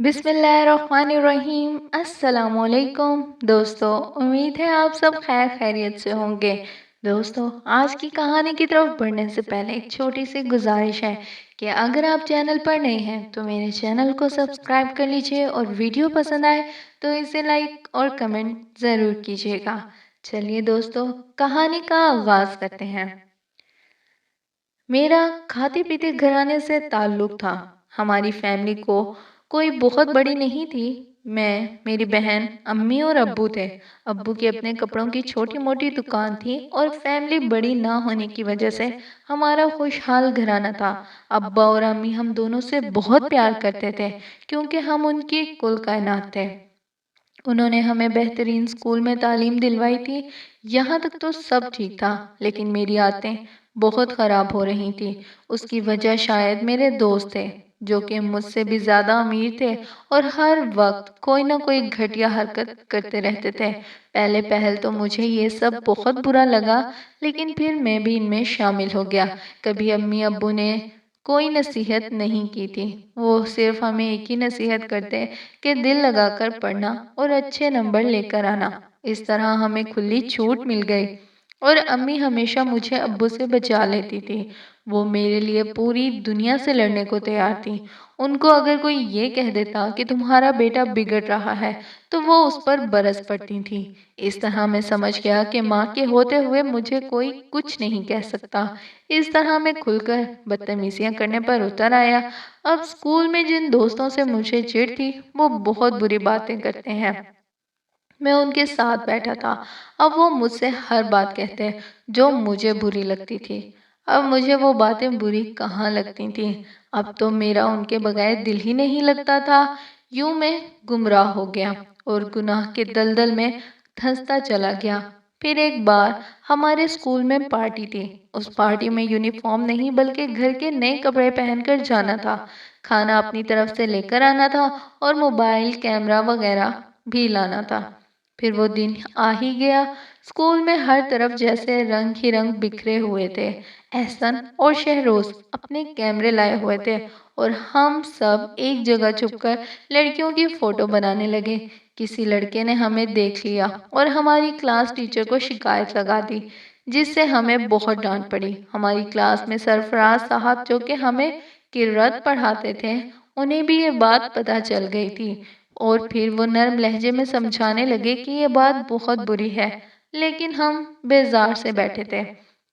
बिस्मिल्लाहिर्रहमानिर्रहीम। अस्सलाम वालेकुम दोस्तों, उम्मीद है आप सब खैर खैरियत से होंगे। दोस्तों, आज की कहानी की तरफ बढ़ने से पहले एक छोटी सी गुजारिश है कि अगर आप चैनल पर नए हैं तो मेरे चैनल को सब्सक्राइब कर लीजिए और वीडियो पसंद आए तो इसे लाइक और कमेंट ज़रूर कीजिएगा। चलिए दोस्तों, कहानी का आगाज़ करते हैं। मेरा खाते पीते घराने से ताल्लुक था। हमारी फैमिली को कोई बहुत बड़ी नहीं थी। मैं, मेरी बहन, अम्मी और अब्बू थे। अब्बू की अपने कपड़ों की छोटी मोटी दुकान थी और फैमिली बड़ी ना होने की वजह से हमारा खुशहाल घराना था। अब्बा और अम्मी हम दोनों से बहुत प्यार करते थे क्योंकि हम उनकी कुल कायनात थे। उन्होंने हमें बेहतरीन स्कूल में तालीम दिलवाई थी। यहाँ तक तो सब ठीक था, लेकिन मेरी आदतें बहुत ख़राब हो रही थी। उसकी वजह शायद मेरे दोस्त थे, जो कि मुझसे भी ज़्यादा अमीर थे और हर वक्त कोई ना कोई घटिया हरकत करते रहते थे। पहले पहल तो मुझे ये सब बहुत बुरा लगा, लेकिन फिर मैं भी इनमें शामिल हो गया। कभी अम्मी अब्बू ने कोई नसीहत नहीं की थी। वो सिर्फ हमें एक ही नसीहत करते कि दिल लगाकर पढ़ना और अच्छे नंबर लेकर आना। इस तरह हमें खुली छूट मिल गई और अम्मी हमेशा मुझे अब्बू से बचा लेती थी। वो मेरे लिए पूरी दुनिया से लड़ने को तैयार थी। उनको अगर कोई ये कह देता कि तुम्हारा बेटा बिगड़ रहा है तो वो उस पर बरस पड़ती थी। इस तरह मैं समझ गया कि माँ के होते हुए मुझे कोई कुछ नहीं कह सकता। इस तरह मैं खुलकर बदतमीजियाँ करने पर उतर आया। अब स्कूल में जिन दोस्तों से मुझे चिढ़ थी वो बहुत बुरी बातें करते हैं। मैं उनके साथ बैठा था। अब वो मुझसे हर बात कहते जो मुझे बुरी लगती थी। अब मुझे वो बातें बुरी कहाँ लगती थी। अब तो मेरा उनके बगैर दिल ही नहीं लगता था। यूं मैं गुमराह हो गया और गुनाह के दलदल में धंसता चला गया। फिर एक बार हमारे स्कूल में पार्टी थी। उस पार्टी में यूनिफॉर्म नहीं बल्कि घर के नए कपड़े पहनकर जाना था। खाना अपनी तरफ से लेकर आना था और मोबाइल कैमरा वगैरह भी लाना था। फिर वो दिन आ ही गया। स्कूल में हर तरफ जैसे रंग ही रंग बिखरे हुए थे। एहसन और शहरोज अपने कैमरे लाए हुए थे और हम सब एक जगह छुपकर लड़कियों की फोटो बनाने लगे। किसी लड़के ने हमें देख लिया और हमारी क्लास टीचर को शिकायत लगा दी, जिससे हमें बहुत डांट पड़ी। हमारी क्लास में सरफराज साहब, जो कि हमें किरत पढ़ाते थे, उन्हें भी ये बात पता चल गई थी और फिर वो नर्म लहजे में समझाने लगे कि ये बात बहुत बुरी है, लेकिन हम बेजार से बैठे थे।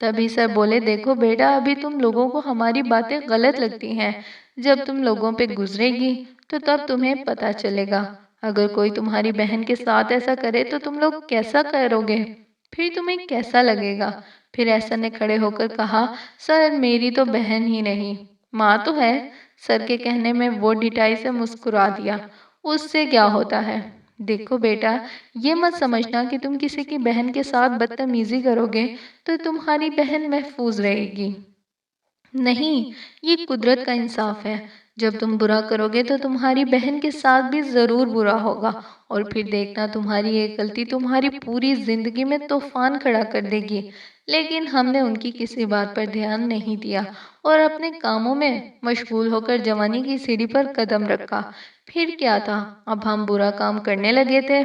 तभी सर बोले, देखो बेटा, अभी तुम लोगों को हमारी बातें गलत लगती हैं। जब तुम लोगों पे गुजरेगी तो तब तुम्हें पता चलेगा। अगर कोई तुम्हारी बहन के साथ ऐसा करे तो तुम लोग कैसा करोगे, फिर तुम्हें कैसा लगेगा। फिर ऐसा ने खड़े होकर कहा, सर मेरी तो बहन ही नहीं, माँ तो है। सर के कहने में वो ढिठाई से मुस्कुरा दिया। उससे क्या होता है। देखो बेटा, ये मत समझना कि तुम किसी की बहन के साथ बदतमीजी करोगे तो तुम्हारी बहन महफूज रहेगी। नहीं, ये कुदरत का इंसाफ है। जब तुम बुरा करोगे तो तुम्हारी बहन के साथ भी ज़रूर बुरा होगा और फिर देखना तुम्हारी एक गलती तुम्हारी पूरी ज़िंदगी में तूफान खड़ा कर देगी। लेकिन हमने उनकी किसी बात पर ध्यान नहीं दिया और अपने कामों में मशगूल होकर जवानी की सीढ़ी पर कदम रखा। फिर क्या था, अब हम बुरा काम करने लगे थे।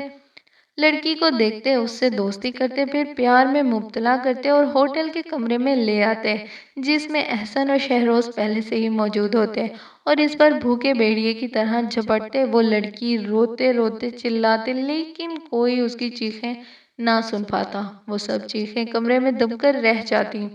लड़की को देखते उससे दोस्ती करते, फिर प्यार में मुब्तला करते और होटल के कमरे में ले आते जिसमें एहसन और शहरोज पहले से ही मौजूद होते और इस पर भूखे भेड़िए की तरह झपटते। वो लड़की रोते रोते चिल्लाते, लेकिन कोई उसकी चीखें ना सुन पाता। वो सब चीखें कमरे में दबकर रह जाती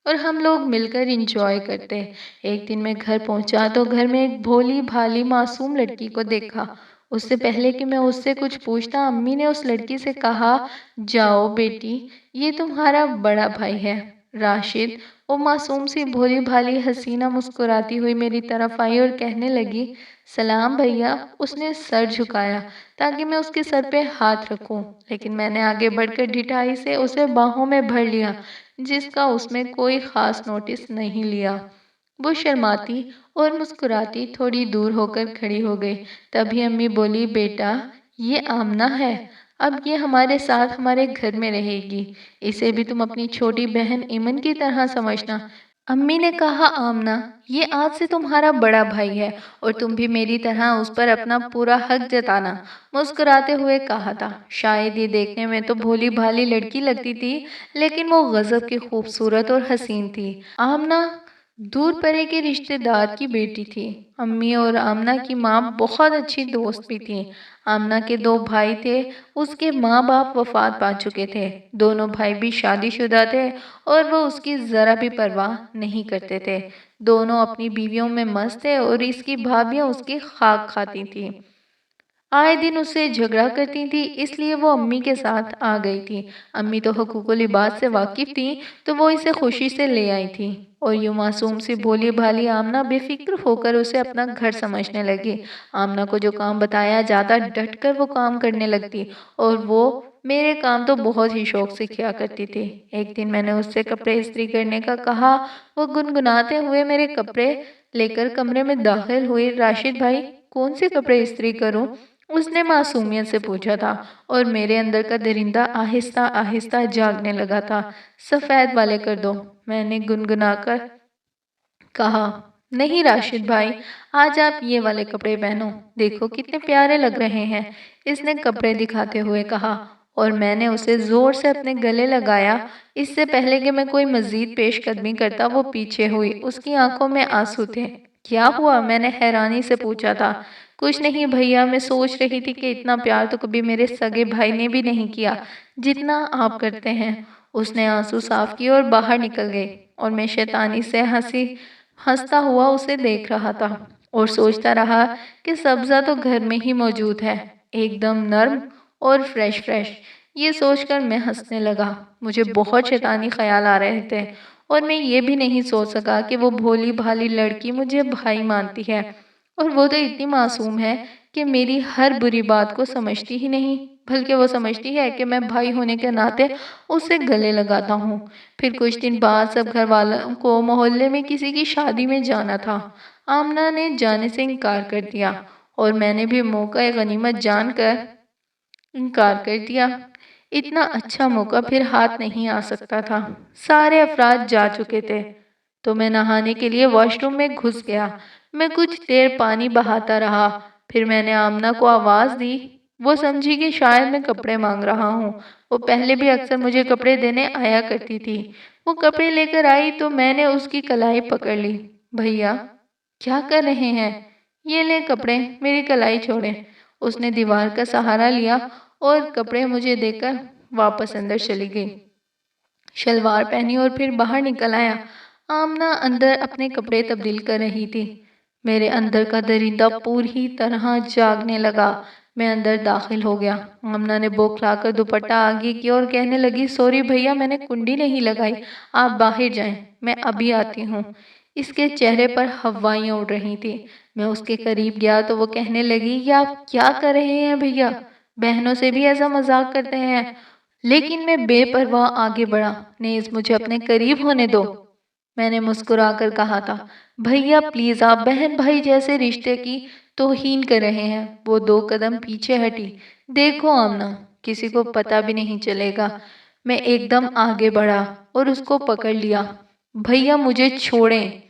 और हम लोग मिलकर इंजॉय करते। एक दिन मैं घर पहुंचा तो घर में एक भोली भाली मासूम लड़की को देखा। उससे पहले कि मैं उससे कुछ पूछता, अम्मी ने उस लड़की से कहा, जाओ बेटी, ये तुम्हारा बड़ा भाई है राशिद। वो मासूम सी भोली भाली हसीना मुस्कुराती हुई मेरी तरफ आई और कहने लगी, सलाम भैया। उसने सर झुकाया ताकि मैं उसके सर पे हाथ रखूं, लेकिन मैंने आगे बढ़कर ढिठाई से उसे बाहों में भर लिया, जिसका उसमें कोई खास नोटिस नहीं लिया। वो शर्माती और मुस्कुराती थोड़ी दूर होकर खड़ी हो गई। तभी अम्मी बोली, बेटा ये आमना है, अब ये हमारे साथ हमारे घर में रहेगी। इसे भी तुम अपनी छोटी बहन इमन की तरह समझना। अम्मी ने कहा, आमना, ये आज से तुम्हारा बड़ा भाई है और तुम भी मेरी तरह उस पर अपना पूरा हक जताना। मुस्कुराते हुए कहा था। शायद ये देखने में तो भोली भाली लड़की लगती थी, लेकिन वो गजब की खूबसूरत और हसीन थी। आमना दूर परे के रिश्तेदार की बेटी थी। अम्मी और आमना की माँ बहुत अच्छी दोस्त भी थी। आमना के दो भाई थे, उसके माँ बाप वफात पा चुके थे। दोनों भाई भी शादीशुदा थे और वो उसकी ज़रा भी परवाह नहीं करते थे। दोनों अपनी बीवियों में मस्त थे और इसकी भाभियां उसकी खाक खाती थीं। आए दिन उससे झगड़ा करती थी, इसलिए वो अम्मी के साथ आ गई थी। अम्मी तो हुकूकुल लिबास से वाकिफ थी, तो वो इसे खुशी से ले आई थी। और यूं मासूम सी भोली भाली आमना बेफिक्र होकर उसे अपना घर समझने लगी। आमना को जो काम बताया जाता डट कर वो काम करने लगती, और वो मेरे काम तो बहुत ही शौक से किया करती थी। एक दिन मैंने उससे कपड़े इस्त्री करने का कहा। वो गुनगुनाते हुए मेरे कपड़े लेकर कमरे में दाखिल हुई। राशिद भाई, कौन से कपड़े इस्त्री करूं? उसने मासूमियत से पूछा था, और मेरे अंदर का दरिंदा आहिस्ता आहिस्ता जागने लगा था। सफ़ेद वाले कर दो, मैंने गुनगुनाकर कहा। नहीं राशिद भाई, आज आप ये वाले कपड़े पहनो, देखो कितने प्यारे लग रहे हैं, इसने कपड़े दिखाते हुए कहा। और मैंने उसे जोर से अपने गले लगाया। इससे पहले कि मैं कोई मजीद पेशकदमी करता, वो पीछे हुई। उसकी आंखों में आंसू थे। क्या हुआ? मैंने हैरानी से पूछा था। कुछ नहीं भैया, मैं सोच रही थी कि इतना प्यार तो कभी मेरे सगे भाई ने भी नहीं किया जितना आप करते हैं। उसने आंसू साफ किए और बाहर निकल गई, और मैं शैतानी से हंसता हुआ उसे देख रहा था और सोचता रहा कि सब्जा तो घर में ही मौजूद है, एकदम नर्म और फ्रेश फ्रेश। ये सोचकर मैं हंसने लगा। मुझे बहुत शैतानी ख्याल आ रहे थे, और मैं ये भी नहीं सोच सका कि वो भोली भाली लड़की मुझे भाई मानती है, और वो तो इतनी मासूम है कि मेरी हर बुरी बात को समझती ही नहीं, बल्कि वो समझती है कि मैं भाई होने के नाते उससे गले लगाता हूँ। फिर कुछ दिन बाद सब घर वालों को मोहल्ले में किसी की शादी में जाना था। आमना ने जाने से इनकार कर दिया, और मैंने भी मौका गनीमत जानकर इनकार कर दिया। इतना अच्छा मौका फिर हाथ नहीं आ सकता था। सारे अफराद जा चुके थे, तो मैं नहाने के लिए वॉशरूम में घुस गया। मैं कुछ देर पानी बहाता रहा, फिर मैंने आमना को आवाज़ दी। वो समझी कि शायद मैं कपड़े मांग रहा हूँ। वो पहले भी अक्सर मुझे कपड़े देने आया करती थी। वो कपड़े लेकर आई तो मैंने उसकी कलाई पकड़ ली। भैया, क्या कर रहे हैं? ये ले कपड़े, मेरी कलाई छोड़े। उसने दीवार का सहारा लिया और कपड़े मुझे देकर वापस अंदर चली गई। शलवार पहनी और फिर बाहर निकल आया। आमना अंदर अपने कपड़े तब्दील कर रही थी। मेरे अंदर का दरिंदा पूरी तरह जागने लगा। मैं अंदर दाखिल हो गया। आमना ने बौखलाकर दुपट्टा आगे की और कहने लगी, सॉरी भैया, मैंने कुंडी नहीं लगाई, आप बाहर जाएं, मैं अभी आती हूँ। इसके चेहरे पर हवाइयाँ उड़ रही थी। मैं उसके करीब गया तो वो कहने लगी, ये आप क्या कर रहे हैं भैया? बहनों से भी ऐसा मजाक करते हैं? लेकिन मैं बेपरवाह आगे बढ़ा। नेज़, मुझे अपने करीब होने दो, मैंने मुस्कुराकर कहा था। भैया प्लीज, आप बहन भाई जैसे रिश्ते की तौहीन कर रहे हैं। वो दो कदम पीछे हटी। देखो आमना, किसी को पता भी नहीं चलेगा। मैं एकदम आगे बढ़ा और उसको पकड़ लिया। भैया मुझे छोड़ें,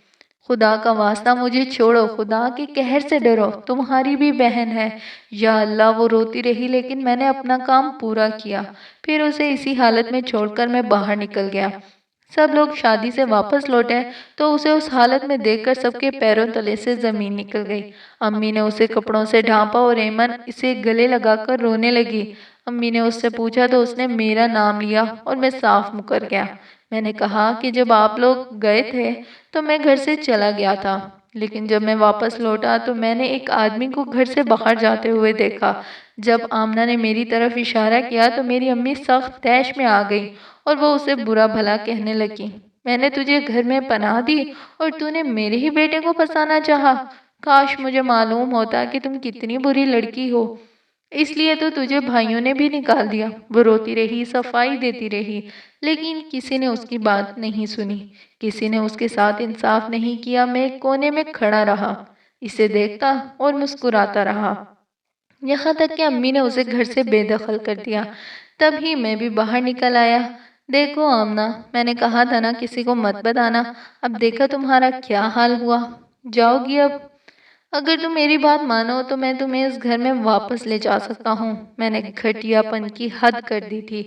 खुदा का वास्ता मुझे छोड़ो, खुदा के कहर से डरो, तुम्हारी भी बहन है। या अल्लाह, वो रोती रही, लेकिन मैंने अपना काम पूरा किया। फिर उसे इसी हालत में छोड़कर मैं बाहर निकल गया। सब लोग शादी से वापस लौटे तो उसे उस हालत में देखकर सबके पैरों तले से जमीन निकल गई। अम्मी ने उसे कपड़ों से ढांपा और एमन इसे गले लगाकर रोने लगी। अम्मी ने उससे पूछा तो उसने मेरा नाम लिया और मैं साफ मुकर गया। मैंने कहा कि जब आप लोग गए थे तो मैं घर से चला गया था, लेकिन जब मैं वापस लौटा तो मैंने एक आदमी को घर से बाहर जाते हुए देखा। जब आमना ने मेरी तरफ इशारा किया तो मेरी अम्मी सख्त तैश में आ गई और वो उसे बुरा भला कहने लगी। मैंने तुझे घर में पनाह दी और तूने मेरे ही बेटे को फंसाना चाहा। काश मुझे मालूम होता कि तुम कितनी बुरी लड़की हो, इसलिए तो तुझे भाइयों ने भी निकाल दिया। वो रोती रही, सफाई देती रही, लेकिन किसी ने उसकी बात नहीं सुनी। किसी ने उसके साथ इंसाफ नहीं किया। मैं एक कोने में खड़ा रहा, इसे देखता और मुस्कुराता रहा, यहाँ तक कि अम्मी ने उसे घर से बेदखल कर दिया। तभी मैं भी बाहर निकल आया। دیکھو آمنہ، میں نے کہا تھا نا کسی کو مت بتانا، اب دیکھا تمہارا کیا حال ہوا، جاؤ گی اب؟ اگر تم میری بات مانو تو میں تمہیں اس گھر میں واپس لے جا سکتا ہوں۔ میں نے گھٹیا پن کی حد کر دی تھی۔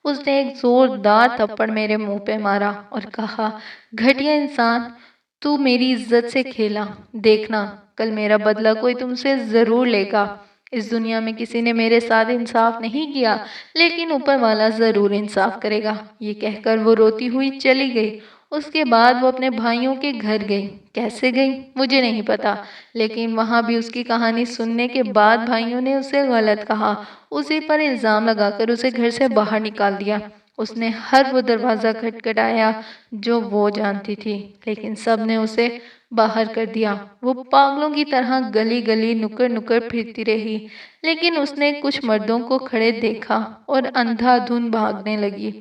اس نے ایک زوردار تھپڑ میرے منہ پہ مارا اور کہا، گھٹیا انسان، تو میری عزت سے کھیلا، دیکھنا کل میرا بدلہ کوئی تم سے ضرور لے گا۔ اس دنیا میں کسی نے میرے ساتھ انصاف نہیں کیا، لیکن اوپر والا ضرور انصاف کرے گا۔ یہ کہہ کر وہ روتی ہوئی چلی گئی۔ اس کے بعد وہ اپنے بھائیوں کے گھر گئی۔ کیسے گئی مجھے نہیں پتا، لیکن وہاں بھی اس کی کہانی سننے کے بعد بھائیوں نے اسے غلط کہا، اسی پر الزام لگا کر اسے گھر سے باہر نکال دیا۔ اس نے ہر وہ دروازہ کھٹکھٹایا جو وہ جانتی تھی، لیکن سب نے اسے باہر کر دیا۔ وہ پاگلوں کی طرح گلی گلی نکڑ نکڑ پھرتی رہی، لیکن اس نے کچھ مردوں کو کھڑے دیکھا اور اندھا دھند بھاگنے لگی۔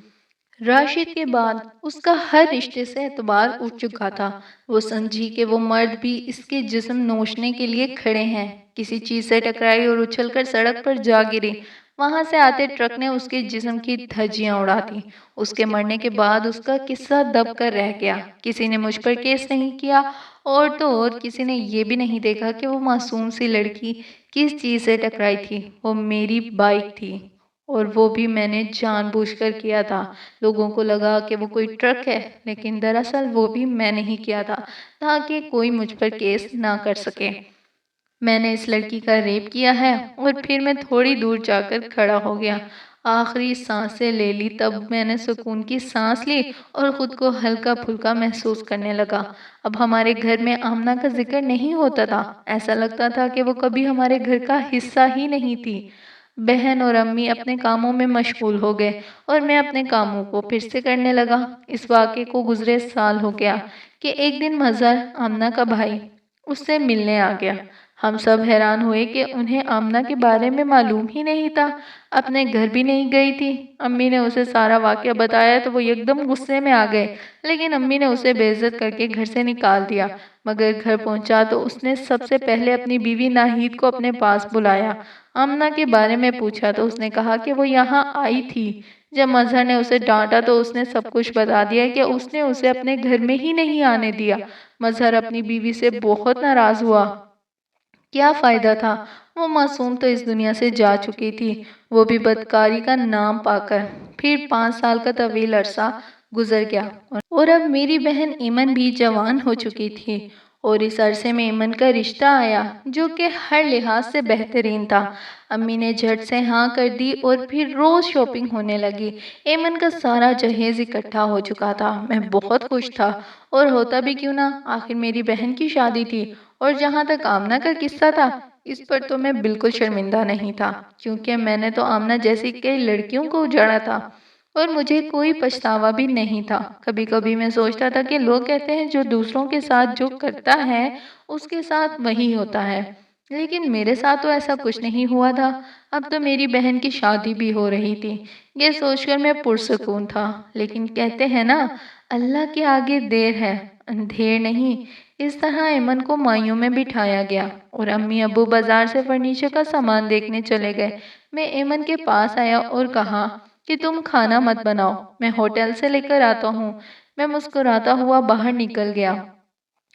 راشد کے بعد اس کا ہر رشتے سے اعتبار اٹھ چکا تھا۔ وہ سمجھی کہ وہ مرد بھی اس کے جسم نوچنے کے لیے کھڑے ہیں۔ کسی چیز سے ٹکرائی اور اچھل کر سڑک پر جا گری۔ وہاں سے آتے ٹرک نے اس کے جسم کی دھجیاں اڑا دی۔ اس کے مرنے کے بعد اس کا قصہ دب کر رہ گیا۔ کسی نے مجھ پر کیس نہیں کیا، اور تو اور کسی نے یہ بھی نہیں دیکھا کہ وہ معصوم سی لڑکی کس چیز سے ٹکرائی تھی۔ وہ میری بائک تھی، اور وہ بھی میں نے جان بوجھ کر کیا تھا۔ لوگوں کو لگا کہ وہ کوئی ٹرک ہے، لیکن دراصل وہ بھی میں نہیں کیا تھا تاکہ کوئی مجھ پر کیس نہ کر سکے۔ میں نے اس لڑکی کا ریپ کیا ہے، اور پھر میں تھوڑی دور جا کر کھڑا ہو گیا، آخری سانسیں لے لی۔ تب میں نے سکون کی سانس لی اور خود کو ہلکا پھلکا محسوس کرنے لگا۔ اب ہمارے گھر میں آمنہ کا ذکر نہیں ہوتا تھا۔ ایسا لگتا تھا کہ وہ کبھی ہمارے گھر کا حصہ ہی نہیں تھی۔ بہن اور امی اپنے کاموں میں مشغول ہو گئے، اور میں اپنے کاموں کو پھر سے کرنے لگا۔ اس واقعے کو گزرے سال ہو گیا کہ ایک دن مظہر، آمنہ کا بھائی، اس سے ملنے آ گیا۔ ہم سب حیران ہوئے کہ انہیں آمنہ کے بارے میں معلوم ہی نہیں تھا۔ اپنے گھر بھی نہیں گئی تھی۔ امی نے اسے سارا واقعہ بتایا تو وہ یکدم غصے میں آ گئے، لیکن امی نے اسے بے عزت کر کے گھر سے نکال دیا۔ مگر گھر پہنچا تو اس نے سب سے پہلے اپنی بیوی ناہید کو اپنے پاس بلایا۔ آمنہ کے بارے میں پوچھا تو اس نے کہا کہ وہ یہاں آئی تھی۔ جب مظہر نے اسے ڈانٹا تو اس نے سب کچھ بتا دیا کہ اس نے اسے اپنے گھر میں ہی نہیں آنے دیا۔ مظہر اپنی بیوی سے بہت ناراض ہوا۔ کیا فائدہ تھا، وہ معصوم تو اس دنیا سے جا چکی تھی، وہ بھی بدکاری کا نام پا کر۔ پھر 5 سال کا طویل عرصہ گزر گیا، اور اب میری بہن ایمن بھی جوان ہو چکی تھی، اور اس عرصے میں ایمن کا رشتہ آیا جو کہ ہر لحاظ سے بہترین تھا۔ امی نے جھٹ سے ہاں کر دی اور پھر روز شاپنگ ہونے لگی۔ ایمن کا سارا جہیز اکٹھا ہو چکا تھا۔ میں بہت خوش تھا، اور ہوتا بھی کیوں نہ، آخر میری بہن کی شادی تھی۔ اور جہاں تک آمنہ کا قصہ تھا، اس پر تو میں بالکل شرمندہ نہیں تھا، کیونکہ میں نے تو آمنہ جیسی کئی لڑکیوں کو اجاڑا تھا، اور مجھے کوئی پچھتاوا بھی نہیں تھا۔ کبھی کبھی میں سوچتا تھا کہ لوگ کہتے ہیں جو دوسروں کے ساتھ جو کرتا ہے اس کے ساتھ وہی ہوتا ہے، لیکن میرے ساتھ تو ایسا کچھ نہیں ہوا تھا۔ اب تو میری بہن کی شادی بھی ہو رہی تھی۔ یہ سوچ کر میں پرسکون تھا، لیکن کہتے ہیں نا، اللہ کے آگے دیر ہے اندھیر نہیں۔ اس طرح ایمن کو مائیوں میں بٹھایا گیا، اور امی ابو بازار سے فرنیچر کا سامان دیکھنے چلے گئے۔ میں ایمن کے پاس آیا اور کہا کہ تم کھانا مت بناؤ، میں ہوٹل سے لے کر آتا ہوں۔ میں مسکراتا ہوا باہر نکل گیا۔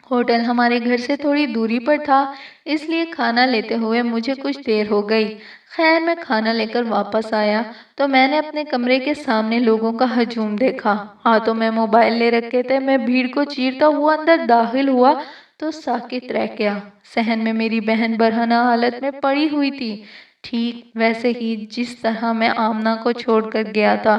ہوٹل ہمارے گھر سے تھوڑی دوری پر تھا، اس لیے کھانا لیتے ہوئے مجھے کچھ دیر ہو گئی۔ خیر میں کھانا لے کر واپس آیا تو میں نے اپنے کمرے کے سامنے لوگوں کا ہجوم دیکھا۔ ہاتھوں میں موبائل لے رکھے تھے۔ میں بھیڑ کو چیرتا ہوا اندر داخل ہوا تو ساکت رہ گیا۔ صحن میں میری بہن برہنہ حالت میں پڑی ہوئی تھی، ٹھیک ویسے ہی جس طرح میں آمنہ کو چھوڑ کر گیا تھا۔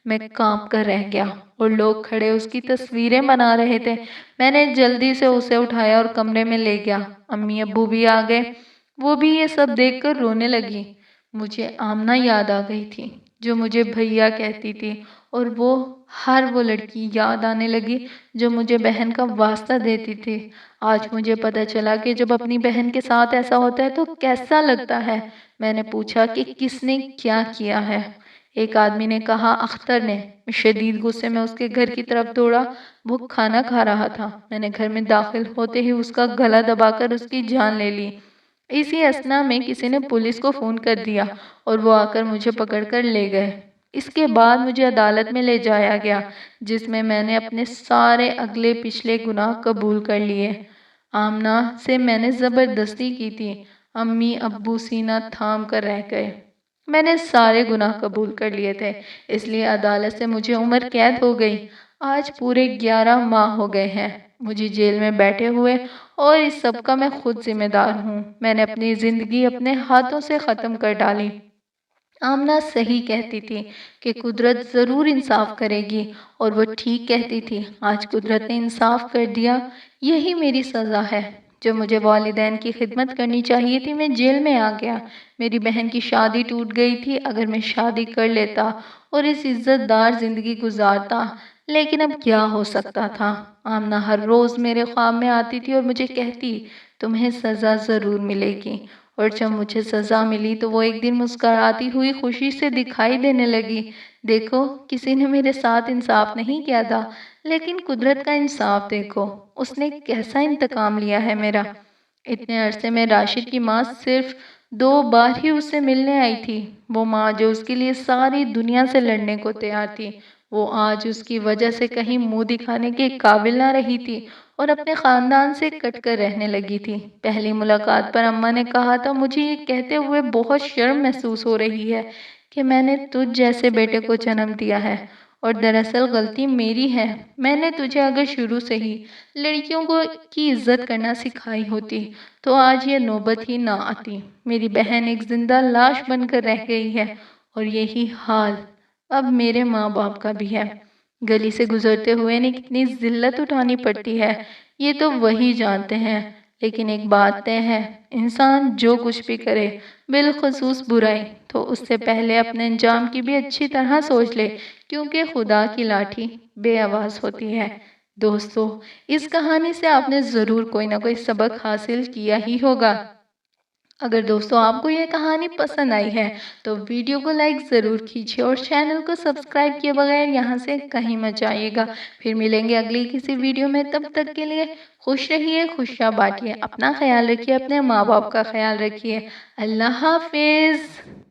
میں کانپ کر رہ گیا، اور لوگ کھڑے اس کی تصویریں بنا رہے تھے۔ میں نے جلدی سے اسے اٹھایا اور کمرے میں لے گیا۔ امی ابو بھی آ گئے، وہ بھی یہ سب دیکھ کر رونے لگی۔ مجھے آمنہ یاد آ گئی تھی جو مجھے بھیا کہتی تھی، اور ہر وہ لڑکی یاد آنے لگی جو مجھے بہن کا واسطہ دیتی تھی۔ آج مجھے پتا چلا کہ جب اپنی بہن کے ساتھ ایسا ہوتا ہے تو کیسا لگتا ہے۔ میں نے پوچھا کہ کس نے کیا کیا ہے؟ ایک آدمی نے کہا، اختر نے۔ میں شدید غصے میں اس کے گھر کی طرف دوڑا۔ وہ کھانا کھا رہا تھا۔ میں نے گھر میں داخل ہوتے ہی اس کا گلا دبا کر اس کی جان لے لی۔ اسی اثنا میں کسی نے پولیس کو فون کر دیا، اور وہ آ کر مجھے پکڑ کر لے گئے۔ اس کے بعد مجھے عدالت میں لے جایا گیا، جس میں نے اپنے سارے اگلے پچھلے گناہ قبول کر لیے۔ آمنہ سے میں نے زبردستی کی تھی۔ امی ابو سینہ تھام کر رہ گئے۔ میں نے سارے گناہ قبول کر لیے تھے، اس لیے عدالت سے مجھے عمر قید ہو گئی۔ آج پورے 11 ماہ ہو گئے ہیں مجھے جیل میں بیٹھے ہوئے، اور اس سب کا میں خود ذمہ دار ہوں۔ میں نے اپنی زندگی اپنے ہاتھوں سے ختم کر ڈالی۔ آمنہ صحیح کہتی تھی کہ قدرت ضرور انصاف کرے گی، اور وہ ٹھیک کہتی تھی۔ آج قدرت نے انصاف کر دیا، یہی میری سزا ہے۔ جو مجھے والدین کی خدمت کرنی چاہیے تھی، میں جیل میں آ گیا۔ میری بہن کی شادی ٹوٹ گئی تھی۔ اگر میں شادی کر لیتا اور اس عزت دار زندگی گزارتا، لیکن اب کیا ہو سکتا تھا؟ آمنہ ہر روز میرے خواب میں آتی تھی اور مجھے کہتی، تمہیں سزا ضرور ملے گی۔ اور جب مجھے سزا ملی تو وہ ایک دن مسکراتی ہوئی خوشی سے دکھائی دینے لگی۔ دیکھو، کسی نے میرے ساتھ انصاف نہیں کیا تھا، لیکن قدرت کا انصاف دیکھو، اس نے کیسا انتقام لیا ہے میرا۔ اتنے عرصے میں راشد کی ماں صرف 2 بار ہی اس سے ملنے آئی تھی۔ وہ ماں جو اس کے لیے ساری دنیا سے لڑنے کو تیار تھی، وہ آج اس کی وجہ سے کہیں منہ دکھانے کے قابل نہ رہی تھی، اور اپنے خاندان سے کٹ کر رہنے لگی تھی۔ پہلی ملاقات پر اماں نے کہا تھا، مجھے یہ کہتے ہوئے بہت شرم محسوس ہو رہی ہے کہ میں نے تجھ جیسے بیٹے کو جنم دیا ہے، اور دراصل غلطی میری ہے۔ میں نے تجھے اگر شروع سے ہی لڑکیوں کی عزت کرنا سکھائی ہوتی تو آج یہ نوبت ہی نہ آتی۔ میری بہن ایک زندہ لاش بن کر رہ گئی ہے، اور یہی حال اب میرے ماں باپ کا بھی ہے۔ گلی سے گزرتے ہوئے انہیں کتنی ذلت اٹھانی پڑتی ہے، یہ تو وہی جانتے ہیں۔ لیکن ایک بات طے ہے، انسان جو کچھ بھی کرے، بالخصوص برائی، تو اس سے پہلے اپنے انجام کی بھی اچھی طرح سوچ لے، کیونکہ خدا کی لاٹھی بے آواز ہوتی ہے۔ دوستو، اس کہانی سے آپ نے ضرور کوئی نہ کوئی سبق حاصل کیا ہی ہوگا۔ اگر دوستو آپ کو یہ کہانی پسند آئی ہے تو ویڈیو کو لائک ضرور کیجیے، اور چینل کو سبسکرائب کیے بغیر یہاں سے کہیں مت جائیے گا۔ پھر ملیں گے اگلی کسی ویڈیو میں، تب تک کے لیے خوش رہیے، خوشیاں بانٹیے، اپنا خیال رکھیے، اپنے ماں باپ کا خیال رکھیے۔ اللہ حافظ۔